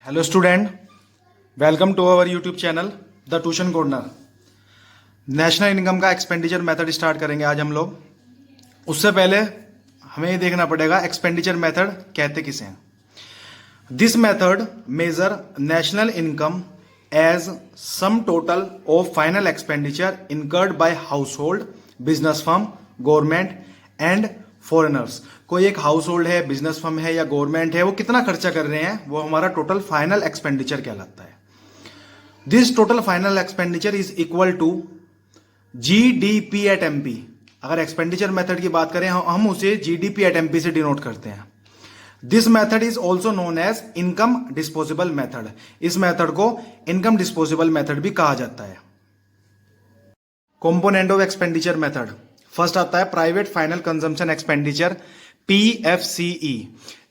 Hello student, welcome to our YouTube channel the tuition corner. National income का expenditure method start करेंगे आज हम लोग। उससे पहले हमें ये देखना पड़ेगा एक्सपेंडिचर मेथड कहते किसे हैं। This method measure national income as sum total of final expenditure incurred by household, business firm, government and foreigners. कोई एक हाउस होल्ड है, बिजनेस फर्म है या गवर्नमेंट है, वो कितना खर्चा कर रहे हैं, वो हमारा टोटल फाइनल एक्सपेंडिचर कहलाता है। This total final expenditure is equal to GDP at MP. अगर एक्सपेंडिचर मेथड की बात करें हम उसे जीडीपी एट एमपी से डिनोट करते हैं। This method is also known as income disposable method. इस मेथड को इनकम डिस्पोजेबल मेथड भी कहा जाता है। Component of expenditure method, first आता है private final consumption expenditure, PFCE।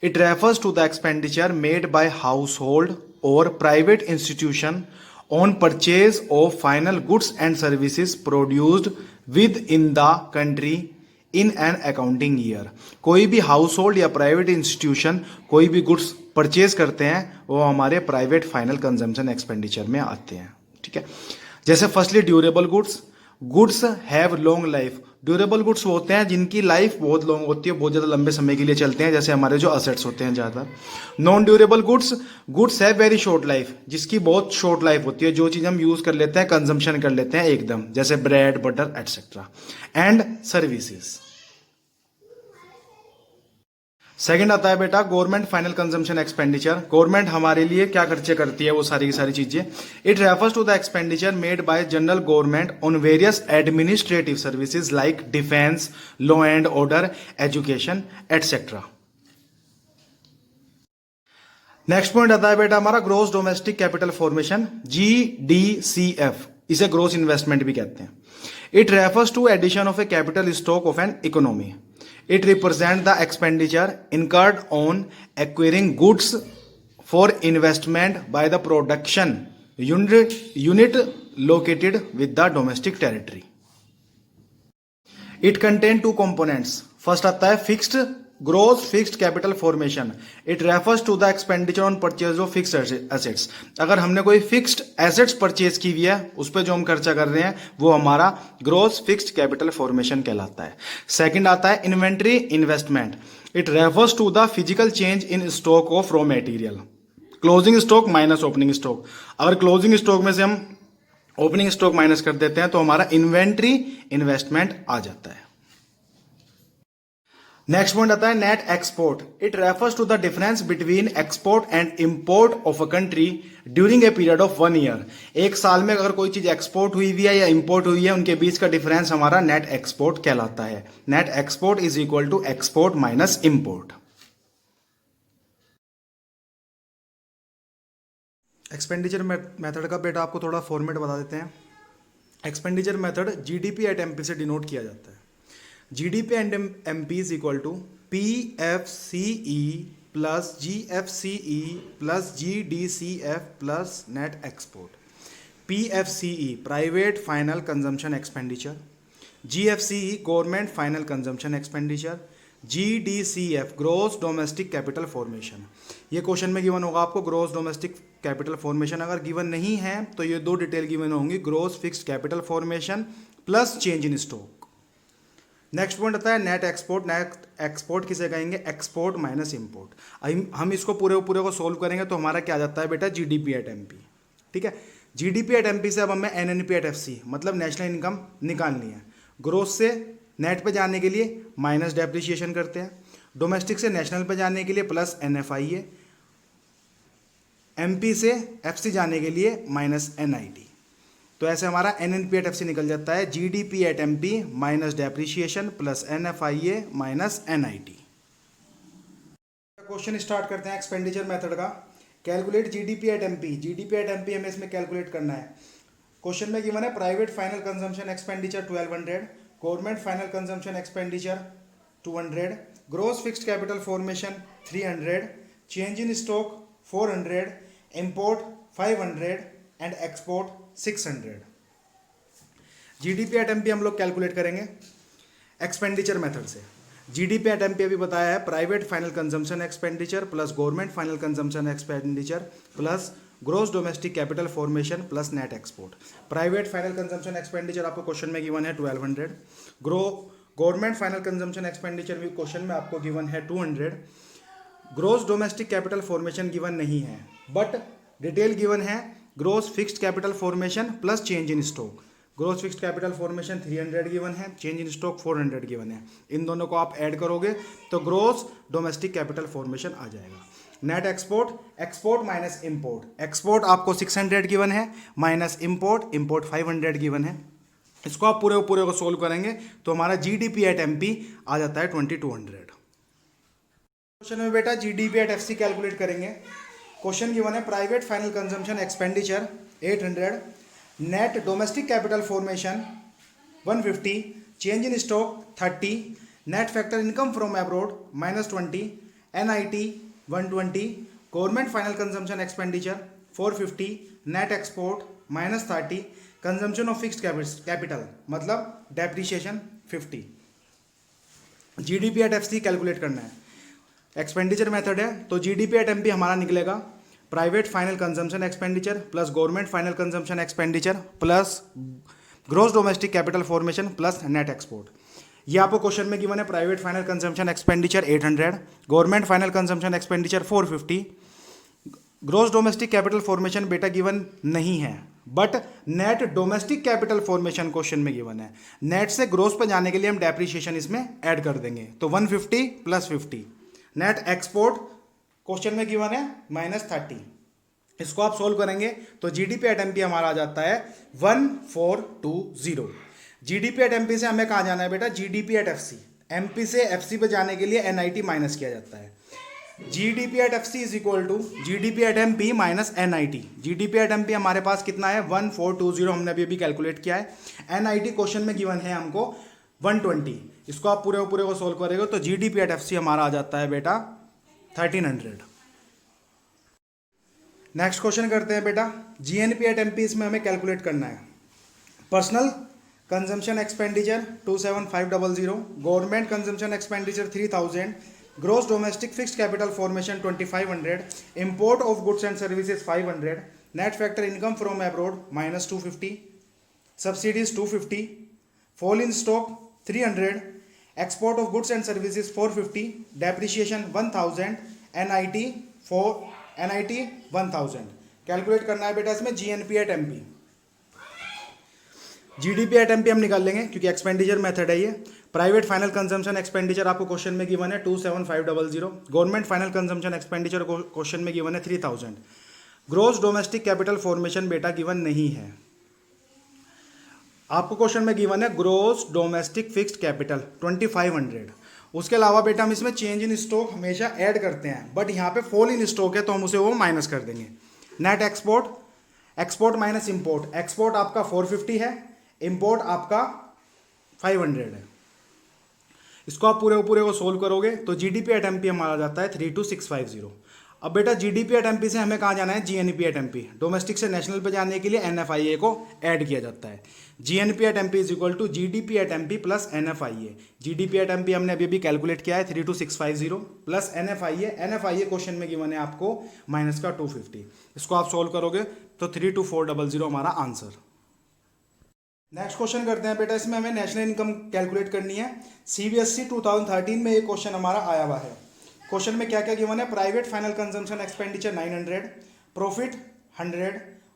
It refers to the expenditure made by household और private institution on purchase of final goods and services produced with in the country in an accounting year. कोई भी house hold या private institution कोई भी goods purchase करते हैं वो हमारे प्राइवेट फाइनल कंजम्पशन एक्सपेंडिचर में आते हैं। ठीक है, जैसे firstly durable goods. Goods have long life. Durable goods वो होते हैं जिनकी लाइफ बहुत लॉन्ग होती है, बहुत ज़्यादा लंबे समय के लिए चलते हैं, जैसे हमारे जो असेट्स होते हैं ज़्यादा। Non durable goods, goods have very short life, जिसकी बहुत शॉर्ट लाइफ होती है, जो चीज़ हम यूज़ कर लेते हैं, कंजम्पशन कर लेते हैं एकदम, जैसे bread, butter etcetera. And services. Second आता है बेटा government final consumption expenditure. Government हमारे लिए क्या खर्चे करती है, वो सारी की सारी चीजें। It refers to the expenditure made by general government on various administrative services like defence, law and order, education etcetera. Next point आता है बेटा हमारा gross domestic capital formation, GDCF। इसे ग्रोस इन्वेस्टमेंट भी कहते हैं। It refers to addition of a capital stock of an economy. It represents the expenditure incurred on acquiring goods for investment by the production unit located with the domestic territory. It contains two components. First आता है fixed gross fixed capital formation. It refers to the expenditure on purchase of fixed assets. अगर हमने कोई fixed assets purchase की हुई है, उस पर जो हम खर्चा कर रहे हैं वो हमारा gross fixed capital formation कहलाता है। Second आता है inventory investment. It refers to the physical change in stock of raw material. Closing stock minus opening stock. अगर closing stock में से हम ओपनिंग स्टॉक माइनस कर देते हैं तो हमारा इन्वेंट्री इन्वेस्टमेंट आ जाता है। नेक्स्ट पॉइंट आता है net export. It refers to the difference between export and import of a country during a period of 1 year. एक साल में अगर कोई चीज एक्सपोर्ट हुई है या इंपोर्ट हुई है, उनके बीच का डिफरेंस हमारा नेट एक्सपोर्ट कहलाता है। Net export is equal to export minus import. Expenditure method का बेटा आपको थोड़ा फॉर्मेट बता देते हैं। Expenditure method GDP at MP से डिनोट किया जाता है। GDP and MP is equal to PFCE plus GFCE plus GDCF plus net export. PFCE private final consumption expenditure, GFCE government final consumption expenditure, GDCF gross domestic capital formation. ये question में given होगा आपको gross domestic capital formation. अगर given नहीं है तो ये दो डिटेल गिवन होंगी, gross fixed capital formation plus change in stock. Next point आता है नेट एक्सपोर्ट। नेट एक्सपोर्ट किसे कहेंगे, एक्सपोर्ट माइनस इंपोर्ट। हम इसको पूरे को सोल्व करेंगे तो हमारा क्या जाता है बेटा, जीडीपी एट एमपी। ठीक है, जीडीपी एट एमपी से अब हमें एनएनपी एट एफसी मतलब नेशनल इनकम निकालनी है। ग्रोस से नेट पे जाने के लिए माइनस डेप्रिसिएशन करते हैं, डोमेस्टिक से नेशनल पे जाने के लिए प्लस NFIA, एमपी से एफसी जाने के लिए माइनस NIT। तो ऐसे हमारा NNP एट एफसी निकल जाता है GDP at MP minus depreciation plus NFIA minus NIT। Question start करते हैं एक्सपेंडिचर मेथड का। Calculate GDP at MP. GDP at MP हमें इसमें कैलकुलेट करना है। क्वेश्चन में गिवन है private final consumption expenditure 1200, government final consumption expenditure 200, gross fixed capital formation 300, change in stock 400, import 500 and export 600। GDP at MP हम लोग calculate करेंगे expenditure method से। जीडीपी एट एमपी अभी बताया है, private final consumption expenditure plus government final consumption expenditure plus gross domestic capital formation plus net export. Private final consumption expenditure आपको question में given है 1200, गवर्नमेंट फाइनल कंजम्पशन एक्सपेंडिचर भी question में आपको given है 200, gross domestic capital formation given नहीं है, but detail given है gross fixed capital formation plus change in stock. Gross fixed capital formation 300 given है, चेंज इन स्टॉक 400 गिवन है। इन दोनों को आप ऐड करोगे तो ग्रोस डोमेस्टिक कैपिटल फॉर्मेशन आ जाएगा। Net export, export minus import, export आपको 600 गिवन है माइनस इंपोर्ट, इंपोर्ट 500 गिवन है। इसको आप पूरे को सोल्व करेंगे तो हमारा जीडीपी एट एमपी आ जाता है 2200। क्वेश्चन में बेटा जीडीपी एट एफसी कैलकुलेट करेंगे। क्वेश्चन गिवन है private final consumption expenditure 800, net domestic capital formation 150, change in stock 30, net factor income from abroad -20, NIT 120, government final consumption expenditure 450, net export -30, consumption of fixed capital मतलब depreciation 50। GDP at FC calculate करना है, expenditure method है तो GDP at MP हमारा निकलेगा private final consumption expenditure plus government final consumption expenditure plus gross domestic capital formation plus net export. ये आपको question में गिवन है private final consumption expenditure 800, government final consumption expenditure 450, gross domestic capital formation बेटा given नहीं है, but net domestic capital formation question में given है। Net से ग्रोस पर जाने के लिए हम डेप्रिसिएशन इसमें ऐड कर देंगे तो 150 प्लस 50। नेट एक्सपोर्ट क्वेश्चन में गिवन है -30, इसको आप सोल्व करेंगे तो जीडीपी एट एमपी हमारा आ जाता है 1420। जीडीपी एट एमपी से हमें कहाँ जाना है बेटा, जीडीपी एट एफसी। एमपी से एफसी पे जाने के लिए एनआईटी माइनस किया जाता है। GDP at FC is equal to GDP at MP minus NIT. GDP at MP हमारे पास कितना है 1420, हमने अभी कैलकुलेट किया है। एनआईटी क्वेश्चन में गिवन है हमको 120, इसको आप पूरे को सोल्व करेंगे तो जीडीपी एट एफसी हमारा आ जाता है बेटा 1300। नेक्स्ट क्वेश्चन करते हैं बेटा जीएनपी एट एमपी, इसमें हमें कैलकुलेट करना है। Personal consumption expenditure 27500, government consumption expenditure 3000, gross domestic fixed capital formation 2500, import of goods and services 500, net factor income from abroad -250, subsidies 250, fall in stock 300, export of goods and services 450, depreciation 1000, NIT 1000। Calculate करना है बेटा इसमें GNP at MP. GDP at MP हम निकाल लेंगे क्योंकि expenditure method है ये। प्राइवेट फाइनल कंजम्पशन एक्सपेंडिचर आपको क्वेश्चन में गिवन है 27500, government final consumption expenditure question में गिवन है 3000, ग्रोस डोमेस्टिक कैपिटल फॉर्मेशन बेटा गिवन नहीं है। आपको क्वेश्चन में गिवन है ग्रोस डोमेस्टिक फिक्स्ड कैपिटल 2500। उसके अलावा बेटा हम इसमें चेंज इन स्टॉक हमेशा ऐड करते हैं, बट यहाँ पे फॉल इन स्टॉक है तो हम उसे वो माइनस कर देंगे। Net export, export minus import, export आपका 450 है, इंपोर्ट आपका 500 है। इसको आप पूरे को सोल्व करोगे तो जीडीपी एट एमपी हमारा जाता है 32650। अब बेटा जीडीपी एट एमपी से हमें कहाँ जाना है, जीएनपी एट एमपी। डोमेस्टिक से नेशनल पे जाने के लिए एनएफआईए को ऐड किया जाता है। GNP at MP is equal to GDP at MP plus NFIA. GDP at MP हमने अभी कैलकुलेट किया है 32650 प्लस एनएफआईए। एनएफआईए क्वेश्चन में गिवन है आपको माइनस का 250। इसको आप सोल्व करोगे तो 32400 हमारा आंसर। नेक्स्ट क्वेश्चन करते हैं बेटा, इसमें हमें नेशनल इनकम कैलकुलेट करनी है। सीबीएसई 2013 में ये क्वेश्चन हमारा आया हुआ है। क्वेश्चन में क्या क्या गिवन है, private final consumption expenditure 900, profit 100,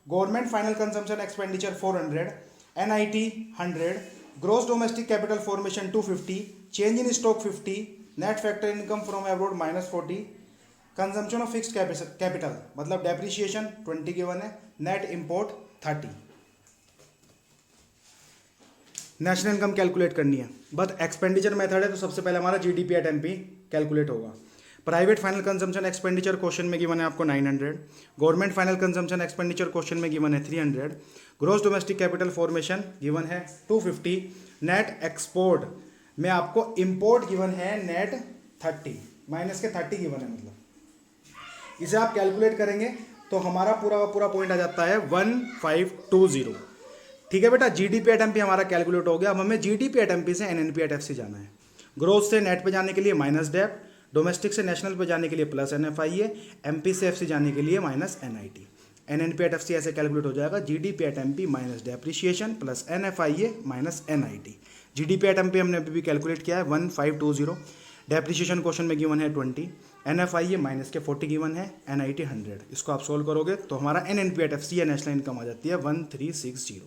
government final consumption expenditure 400, NIT 100, gross domestic capital formation 250, change in stock 50, net factor income from abroad -40, consumption of fixed capital मतलब डेप्रिसिएशन 20 गिवन है, net import 30। National income calculate करनी है, but expenditure method है तो सबसे पहले हमारा GDP at MP calculate होगा। Private final consumption expenditure question में गिवन है आपको 900, government final consumption expenditure question में गिवन है 300, gross domestic capital formation given है 250, नेट एक्सपोर्ट में आपको इंपोर्ट गिवन है नेट 30 माइनस के 30 गिवन है, मतलब इसे आप कैलकुलेट करेंगे तो हमारा पूरा पॉइंट आ जाता है 1520। ठीक है बेटा, जीडीपी एट एमपी हमारा कैलकुलेट हो गया। अब हमें जीडीपी एट एमपी से एनएनपी एट एफसी जाना है। ग्रोथ से नेट पे जाने के लिए माइनस डेप, डोमेस्टिक से नेशनल पे जाने के लिए प्लस NFIA, MP से FC जाने के लिए minus NIT। NNP at FC ऐसे कैलकुलेट हो जाएगा GDP at MP minus depreciation plus NFIA minus NIT। GDP at MP हमने अभी भी कैलकुलेट किया है 1520, डेप्रिशिएशन क्वेश्चन में गिवन है 20, NFIA माइनस के 40 गिवन है, NIT 100। इसको आप सोल्व करोगे तो हमारा NNP एट FC या नेशनल इनकम आ जाती है 1360।